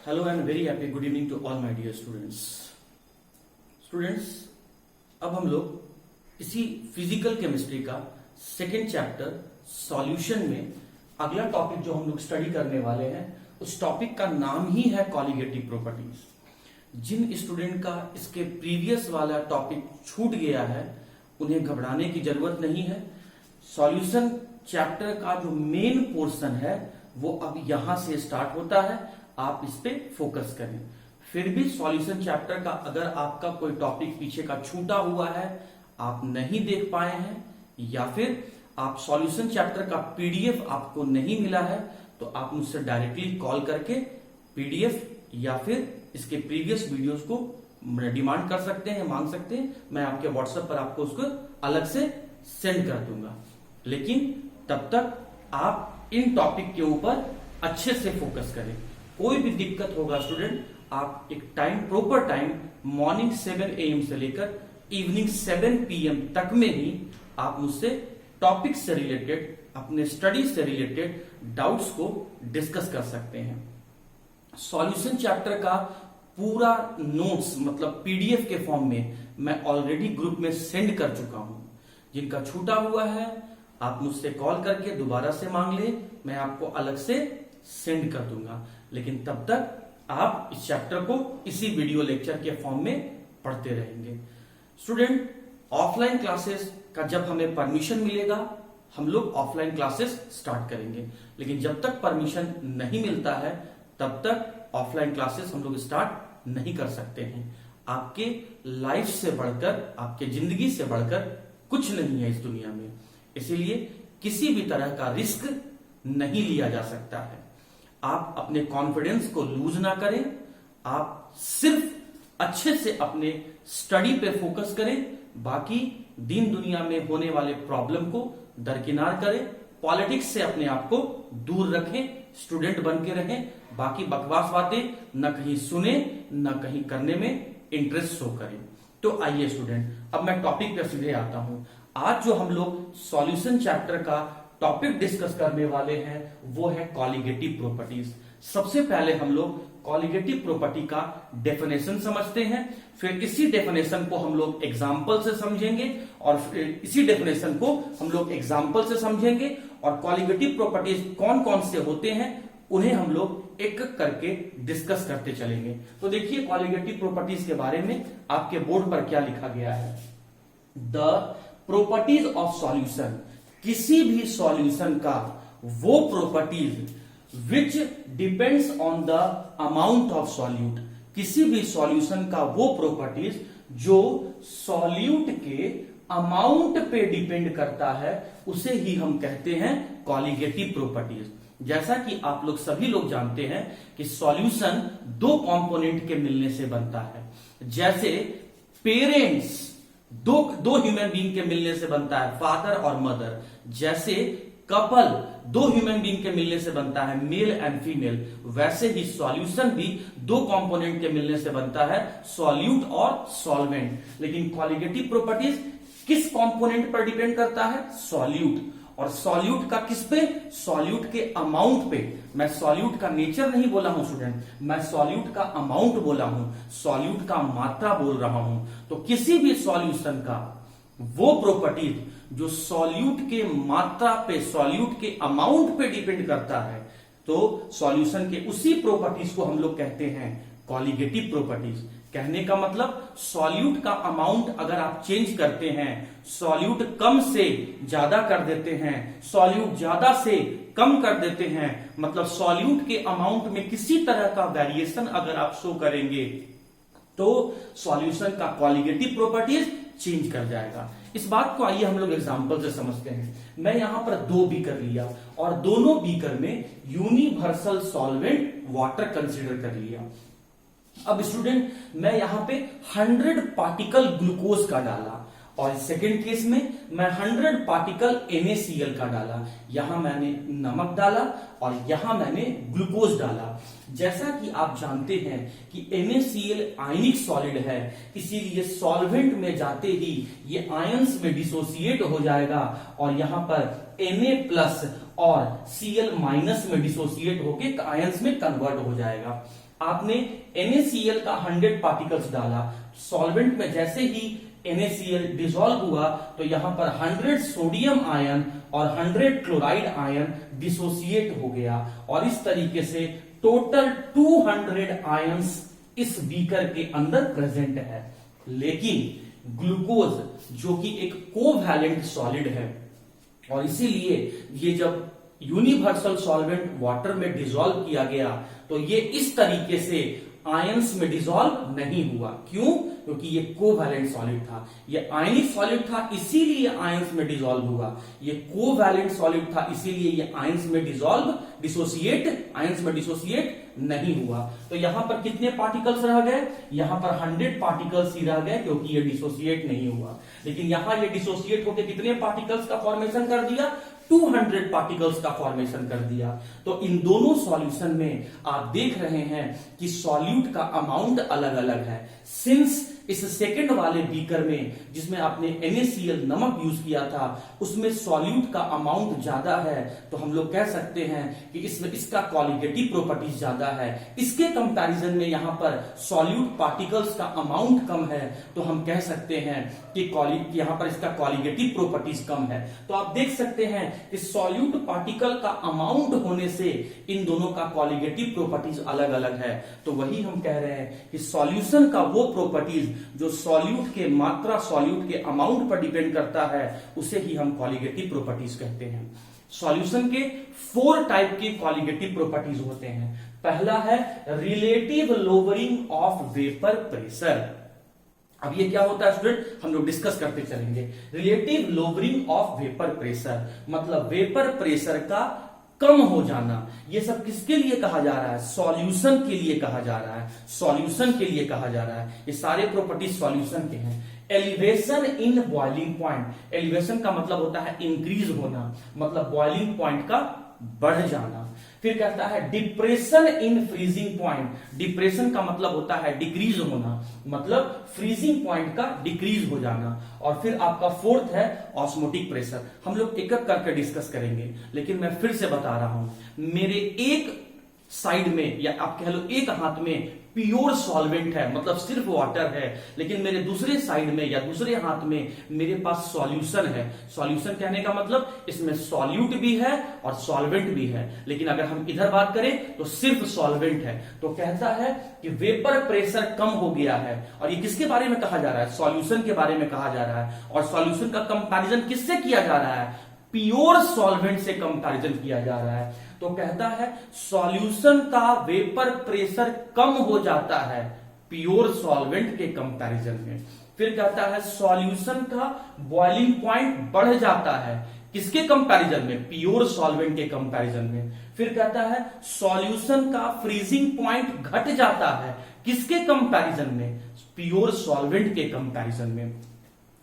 Hello and very happy good evening to all my dear students. Students, अब हम लोग इसी फिजिकल केमिस्ट्री का सेकेंड चैप्टर सॉल्यूशन में अगला टॉपिक जो हम लोग स्टडी करने वाले हैं उस टॉपिक का नाम ही है कॉलिगेटिव प्रॉपर्टीज। जिन स्टूडेंट का इसके प्रीवियस वाला टॉपिक छूट गया है उन्हें घबराने की जरूरत नहीं है। सॉल्यूशन चैप्टर का जो मेन पोर्शन है वो अब यहां से स्टार्ट होता है, आप इस पे फोकस करें। फिर भी सॉल्यूशन चैप्टर का अगर आपका कोई टॉपिक पीछे का छूटा हुआ है, आप नहीं देख पाए हैं या फिर आप सॉल्यूशन चैप्टर का पीडीएफ आपको नहीं मिला है तो आप मुझसे डायरेक्टली कॉल करके पीडीएफ या फिर इसके प्रीवियस वीडियोस को डिमांड कर सकते हैं, मांग सकते हैं। मैं आपके व्हाट्सएप पर आपको उसको अलग से सेंड कर दूंगा। लेकिन तब तक आप इन टॉपिक के ऊपर अच्छे से फोकस करें। कोई भी दिक्कत होगा स्टूडेंट, आप एक प्रॉपर टाइम मॉर्निंग 7 AM से लेकर इवनिंग 7 PM तक में ही आप मुझसे टॉपिक से रिलेटेड, अपने स्टडी से रिलेटेड डाउट्स को डिस्कस कर सकते हैं। सॉल्यूशन चैप्टर का पूरा नोट्स मतलब पीडीएफ के फॉर्म में मैं ऑलरेडी ग्रुप में सेंड कर चुका हूं। जिनका छूटा हुआ है आप मुझसे कॉल करके दोबारा से मांग ले, मैं आपको अलग से सेंड कर दूंगा। लेकिन तब तक आप इस चैप्टर को इसी वीडियो लेक्चर के फॉर्म में पढ़ते रहेंगे। स्टूडेंट, ऑफलाइन क्लासेस का जब हमें परमिशन मिलेगा हम लोग ऑफलाइन क्लासेस स्टार्ट करेंगे, लेकिन जब तक परमिशन नहीं मिलता है तब तक ऑफलाइन क्लासेस हम लोग स्टार्ट नहीं कर सकते हैं। आपके लाइफ से बढ़कर, आपके जिंदगी से बढ़कर कुछ नहीं है इस दुनिया में, इसीलिए किसी भी तरह का रिस्क नहीं लिया जा सकता है। आप अपने कॉन्फिडेंस को लूज ना करें, आप सिर्फ अच्छे से अपने स्टडी पे फोकस करें, बाकी दिन दुनिया में होने वाले प्रॉब्लम को दरकिनार करें, पॉलिटिक्स से अपने आप को दूर रखें, स्टूडेंट बन के रहें। बाकी बकवास बातें न कहीं सुने न कहीं करने में इंटरेस्ट शो करें। तो आइए स्टूडेंट, अब मैं टॉपिक पे सीधे आता हूं। आज जो हम लोग सॉल्यूशन चैप्टर का टॉपिक डिस्कस करने वाले हैं वो है कॉलिगेटिव प्रॉपर्टीज। सबसे पहले हम लोग कॉलिगेटिव प्रॉपर्टी का डेफिनेशन समझते हैं, फिर इसी डेफिनेशन को हम लोग एग्जाम्पल से समझेंगे और फिर इसी डेफिनेशन को हम लोग एग्जाम्पल से समझेंगे और कॉलिगेटिव प्रॉपर्टीज कौन कौन से होते हैं उन्हें हम लोग एक एक करके डिस्कस करते चलेंगे। तो देखिए कॉलिगेटिव प्रॉपर्टीज के बारे में आपके बोर्ड पर क्या लिखा गया है। द प्रॉपर्टीज ऑफ सॉल्यूशन, किसी भी सॉल्यूशन का वो properties which depends on the amount of solute, किसी भी सॉल्यूशन का वो प्रॉपर्टीज जो सॉल्यूट के अमाउंट पे डिपेंड करता है उसे ही हम कहते हैं कॉलिगेटिव प्रॉपर्टीज। जैसा कि आप लोग सभी लोग जानते हैं कि सॉल्यूशन दो कंपोनेंट के मिलने से बनता है। जैसे पेरेंट्स दो ह्यूमन बीइंग के मिलने से बनता है, फादर और मदर। जैसे कपल दो ह्यूमन बीइंग के मिलने से बनता है, मेल एंड फीमेल, वैसे ही सॉल्यूशन भी दो कंपोनेंट के मिलने से बनता है, सॉल्यूट और सॉल्वेंट। लेकिन कॉलिगेटिव प्रॉपर्टीज किस कंपोनेंट पर डिपेंड करता है? सॉल्यूट। और सॉल्यूट का किस पे? सॉल्यूट के अमाउंट पे। मैं सॉल्यूट का नेचर नहीं बोला हूं स्टूडेंट, मैं सॉल्यूट का अमाउंट बोला हूं, सॉल्यूट का मात्रा बोल रहा हूं। तो किसी भी सॉल्यूशन का वो प्रॉपर्टीज जो सॉल्यूट के मात्रा पे, सॉल्यूट के अमाउंट पे डिपेंड करता है, तो सॉल्यूशन के उसी प्रॉपर्टीज को हम लोग कहते हैं कॉलिगेटिव प्रॉपर्टीज। कहने का मतलब सॉल्यूट का अमाउंट अगर आप चेंज करते हैं, सॉल्यूट कम से ज्यादा कर देते हैं, सॉल्यूट ज्यादा से कम कर देते हैं, मतलब सॉल्यूट के अमाउंट में किसी तरह का वेरिएशन अगर आप शो करेंगे तो सॉल्यूशन का कॉलिगेटिव प्रॉपर्टीज चेंज कर जाएगा। इस बात को आइए हम लोग एग्जांपल से समझते हैं। मैं यहां पर 2 बीकर लिया और दोनों बीकर में यूनिवर्सल सॉल्वेंट वाटर कंसीडर कर लिया। अब स्टूडेंट मैं यहां पे 100 पार्टिकल ग्लूकोज का डाला और सेकेंड केस में मैं 100 पार्टिकल NaCl का डाला। यहां मैंने नमक डाला और यहां मैंने ग्लूकोज डाला। जैसा कि आप जानते हैं कि NaCl आयनिक सॉलिड है, इसीलिए सॉल्वेंट में जाते ही ये आयंस में डिसोसिएट हो जाएगा और यहां पर Na+ और Cl- में डिसोसिएट होकर आयंस में कन्वर्ट हो जाएगा। आपने NaCl का 100 पार्टिकल्स डाला, सॉल्वेंट में जैसे ही NaCl डिसॉल्व हुआ तो यहां पर 100 सोडियम आयन और 100 क्लोराइड आयन डिसोसिएट हो गया और इस तरीके से टोटल 200 आयंस इस बीकर के अंदर प्रेजेंट है। लेकिन ग्लूकोज जो कि एक कोवैलेंट सॉलिड है और इसीलिए ये जब यूनिवर्सल सॉल्वेंट वाटर में डिसॉल्व किया गया तो ये इस तरीके से आयंस में डिसॉल्व नहीं हुआ। क्यों? क्योंकि ये कोवैलेंट सॉलिड था, ये आयनिक सॉलिड था, इसीलिए आयंस में डिसॉल्व हुआ। ये कोवैलेंट सॉलिड था, इसीलिए ये आयंस में आयंस में डिसोसिएट नहीं हुआ। तो यहां पर कितने पार्टिकल्स रह गए? यहां पर 100 पार्टिकल्स ही रह गए क्योंकि ये डिसोसिएट नहीं हुआ। लेकिन यहां ये डिसोसिएट होकर कितने पार्टिकल्स का फॉर्मेशन कर दिया? 200 पार्टिकल्स का फॉर्मेशन कर दिया। तो इन दोनों सॉल्यूशन में आप देख रहे हैं कि सॉल्यूट का अमाउंट अलग अलग है। सिंस इस सेकंड वाले बीकर में जिसमें आपने NaCl नमक यूज किया था उसमें सॉल्यूट का अमाउंट ज्यादा है, तो हम लोग कह सकते हैं कि इसमें इसका क्वालिटेटिव प्रॉपर्टीज ज्यादा है। इसके कंपैरिजन में यहां पर सॉल्यूट पार्टिकल्स का अमाउंट कम है, तो हम कह सकते हैं कि यहां पर इसका क्वालिटेटिव प्रॉपर्टीज कम है। तो आप देख सकते हैं कि सॉल्यूट पार्टिकल का अमाउंट होने से इन दोनों का क्वालिटेटिव प्रॉपर्टीज अलग अलग है। तो वही हम कह रहे हैं कि सॉल्यूशन का वो प्रॉपर्टीज जो सॉल्यूट के मात्रा, सॉल्यूट के अमाउंट पर डिपेंड करता है, उसे ही हम क्वालिटेटिव प्रॉपर्टीज कहते हैं। सॉल्यूशन के 4 टाइप के क्वालिटेटिव प्रॉपर्टीज होते हैं। पहला है relative lowering of vapour pressure. अब ये क्या होता है स्टूडेंट, हम लोग डिस्कस करते चलेंगे। Relative lowering of vapour pressure मतलब वेपर प्रेशर का कम हो जाना। ये सब किसके लिए कहा जा रहा है? सॉल्यूशन के लिए कहा जा रहा है, सॉल्यूशन के लिए कहा जा रहा है। ये सारे प्रॉपर्टीज सॉल्यूशन के हैं। Elevation in boiling point, elevation का मतलब होता है इंक्रीज होना, मतलब बॉइलिंग पॉइंट का बढ़ जाना। फिर कहता है depression in freezing point, depression का मतलब होता है डिक्रीज होना, मतलब फ्रीजिंग पॉइंट का डिक्रीज हो जाना। और फिर आपका 4th है ऑस्मोटिक प्रेशर। हम लोग एक एक करके डिस्कस करेंगे, लेकिन मैं फिर से बता रहा हूं, मेरे एक साइड में या आप कह लो एक हाथ में प्योर सॉल्वेंट है, मतलब सिर्फ वाटर है, लेकिन मेरे दूसरे साइड में या दूसरे हाथ में मेरे पास सॉल्यूशन है। सॉल्यूशन कहने का मतलब इसमें सॉल्यूट भी है और सॉल्वेंट भी है, लेकिन अगर हम इधर बात करें तो सिर्फ सॉल्वेंट है। तो कहता है कि वेपर प्रेशर कम हो गया है। और ये किसके बारे में कहा जा रहा है? सॉल्यूशन के बारे में कहा जा रहा है। और सॉल्यूशन का कंपैरिजन किससे किया जा रहा है? प्योर सॉल्वेंट से कंपैरिजन किया जा रहा है। तो कहता है सॉल्यूशन का वेपर प्रेशर कम हो जाता है प्योर सॉल्वेंट के कंपैरिजन में। फिर कहता है सॉल्यूशन का बॉइलिंग पॉइंट बढ़ जाता है, किसके कंपैरिजन में? प्योर सॉल्वेंट के कंपैरिजन में। फिर कहता है सॉल्यूशन का फ्रीजिंग पॉइंट घट जाता है, किसके कंपैरिजन में? प्योर सॉल्वेंट के कंपैरिजन में।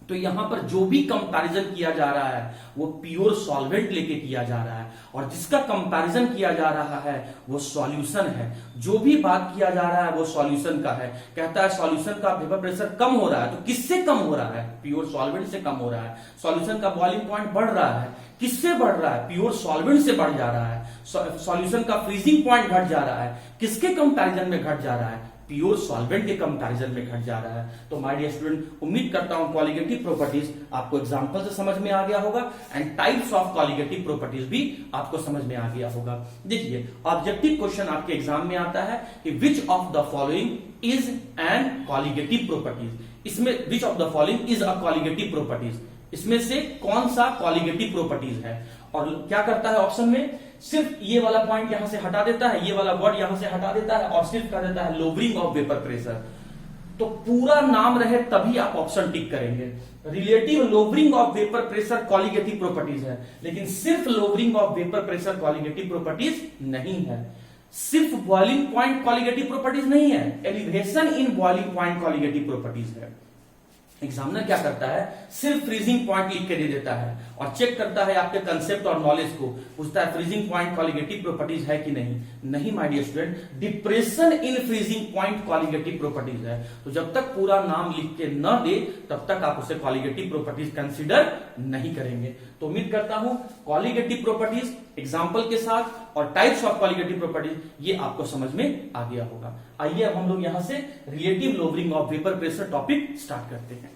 तो यहां पर जो भी कंपैरिजन किया जा रहा है वो प्योर सॉल्वेंट लेके किया जा रहा है, और जिसका कंपैरिजन किया जा रहा है वो सॉल्यूशन है। जो भी बात किया जा रहा है वो सॉल्यूशन का है। कहता है सॉल्यूशन का वेपर प्रेशर कम हो रहा है, तो किससे कम हो रहा है? प्योर सॉल्वेंट से कम हो रहा है। सॉल्यूशन का बॉइलिंग पॉइंट बढ़ रहा है, किससे बढ़ रहा है? प्योर सॉल्वेंट से बढ़ जा रहा है। सॉल्यूशन का फ्रीजिंग पॉइंट घट जा रहा है, किसके कंपैरिजन में घट जा रहा है? प्योर सॉल्वेंट के कंपैरिजन में घट जा रहा है। तो माय डियर स्टूडेंट, उम्मीद करता हूं क्वालिटेटिव प्रॉपर्टीज आपको एग्जांपल से समझ में आ गया होगा and types of qualitative properties भी आपको समझ में आ गया होगा। देखिए ऑब्जेक्टिव क्वेश्चन आपके एग्जाम में आता है कि which of the following is an qualitative properties. इसमें which of the following is a qualitative properties, इसमें से कौन सा क्वालिटेटिव प्रॉपर्टीज है? और क्या करता है ऑप्शन में? सिर्फ ये वाला पॉइंट यहां से हटा देता है, ये वाला वर्ड यहां से हटा देता है और सिर्फ कर देता है लोअरिंग ऑफ वेपर प्रेशर। तो पूरा नाम रहे तभी आप ऑप्शन टिक करेंगे। Relative lowering of vapour pressure qualitative properties है, लेकिन सिर्फ lowering of vapour pressure qualitative properties नहीं है। सिर्फ बॉइलिंग पॉइंट क्वालिटेटिव प्रॉपर्टीज नहीं है, elevation in boiling point qualitative properties है। एग्जामिनर क्या करता है? सिर्फ फ्रीजिंग पॉइंट लिख के दे देता है और चेक करता है आपके कंसेप्ट और नॉलेज को, पूछता है फ्रीजिंग पॉइंट कॉलिगेटिव प्रॉपर्टीज है कि नहीं my dear student, depression in freezing point colligative properties है। तो जब तक पूरा नाम लिख के न दे तब तक आप उसे कॉलिगेटिव प्रॉपर्टीज कंसीडर नहीं करेंगे। तो उम्मीद करता हूं कॉलिगेटिव प्रॉपर्टीज एग्जांपल के साथ और टाइप्स ऑफ कॉलिगेटिव प्रॉपर्टीज ये आपको समझ में आ गया होगा। आइए अब हम लोग यहां से relative lowering of vapour pressure topic start करते हैं।